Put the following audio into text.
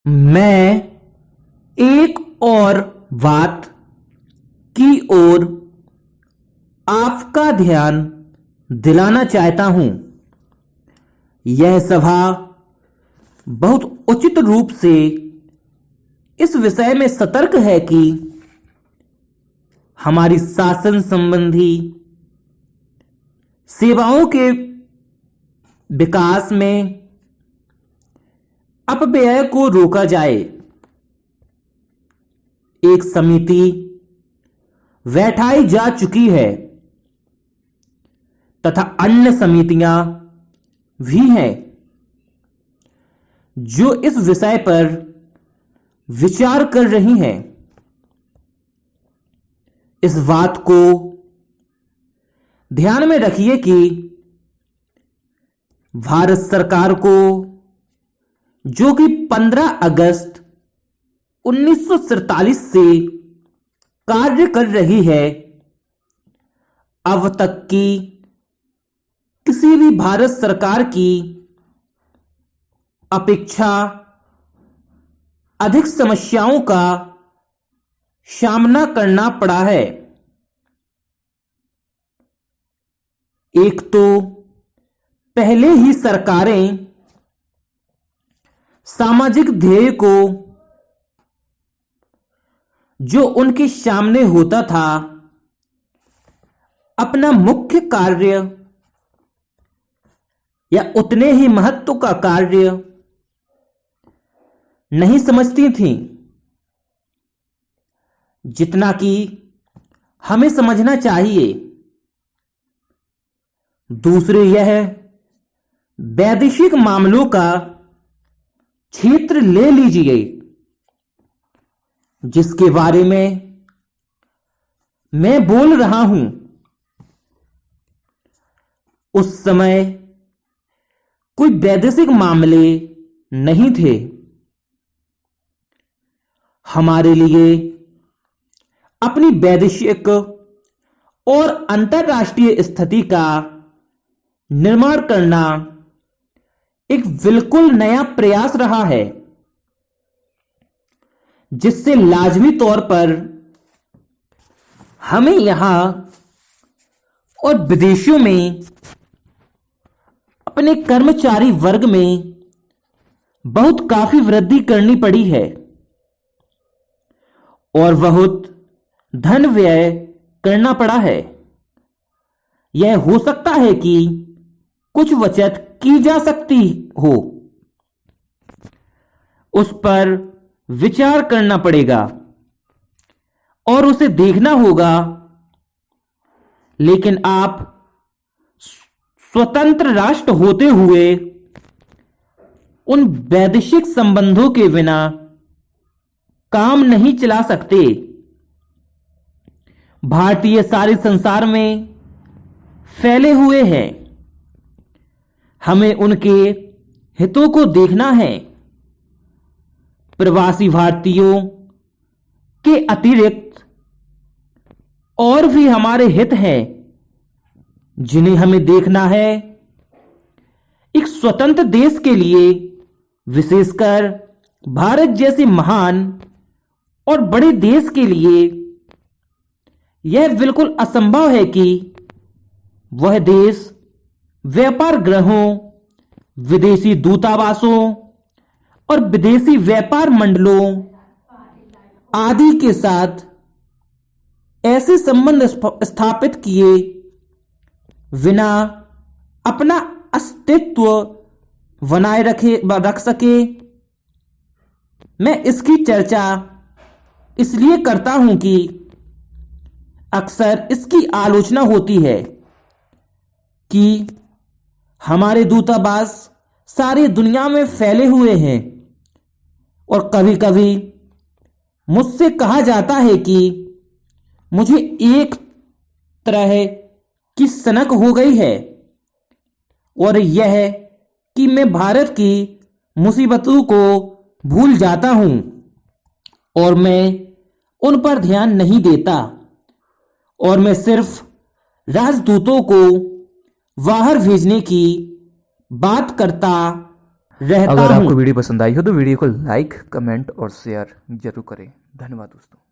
मैं एक और बात की ओर आपका ध्यान दिलाना चाहता हूं। यह सभा बहुत उचित रूप से इस विषय में सतर्क है कि हमारी शासन संबंधी सेवाओं के विकास में अपव्यय को रोका जाए। एक समिति बैठाई जा चुकी है तथा अन्य समितियां भी हैं जो इस विषय पर विचार कर रही हैं। इस बात को ध्यान में रखिए कि भारत सरकार को, जो कि 15 अगस्त 1947 से कार्य कर रही है, अब तक की किसी भी भारत सरकार की अपेक्षा अधिक समस्याओं का सामना करना पड़ा है। एक तो पहले ही सरकारें सामाजिक ध्येय को, जो उनके सामने होता था, अपना मुख्य कार्य या उतने ही महत्व का कार्य नहीं समझती थीं जितना कि हमें समझना चाहिए। दूसरे, यह वैदेशिक मामलों का क्षेत्र ले लीजिए, जिसके बारे में मैं बोल रहा हूं। उस समय कोई वैदेशिक मामले नहीं थे। हमारे लिए अपनी वैदेशिक और अंतर्राष्ट्रीय स्थिति का निर्माण करना एक बिल्कुल नया प्रयास रहा है, जिससे लाजमी तौर पर हमें यहां और विदेशों में अपने कर्मचारी वर्ग में बहुत काफी वृद्धि करनी पड़ी है और बहुत धन व्यय करना पड़ा है। यह हो सकता है कि कुछ बचत की जा सकती हो, उस पर विचार करना पड़ेगा और उसे देखना होगा। लेकिन आप स्वतंत्र राष्ट्र होते हुए उन वैदेशिक संबंधों के बिना काम नहीं चला सकते। भारतीय सारे संसार में फैले हुए हैं। हमें उनके हितों को देखना है। प्रवासी भारतीयों के अतिरिक्त और भी हमारे हित हैं जिन्हें हमें देखना है। एक स्वतंत्र देश के लिए, विशेषकर भारत जैसे महान और बड़े देश के लिए, यह बिल्कुल असंभव है कि वह देश व्यापार गृहों, विदेशी दूतावासों और विदेशी व्यापार मंडलों आदि के साथ ऐसे संबंध स्थापित किए बिना अपना अस्तित्व बनाए रख सके। मैं इसकी चर्चा इसलिए करता हूं कि अक्सर इसकी आलोचना होती है कि हमारे दूतावास सारी दुनिया में फैले हुए हैं और कभी कभी मुझसे कहा जाता है कि मुझे एक तरह की सनक हो गई है और यह कि मैं भारत की मुसीबतों को भूल जाता हूं और मैं उन पर ध्यान नहीं देता और मैं सिर्फ राजदूतों को बाहर भेजने की बात करता रहता अगर हूँ। आपको वीडियो पसंद आई हो तो वीडियो को लाइक, कमेंट और शेयर जरूर करें। धन्यवाद दोस्तों।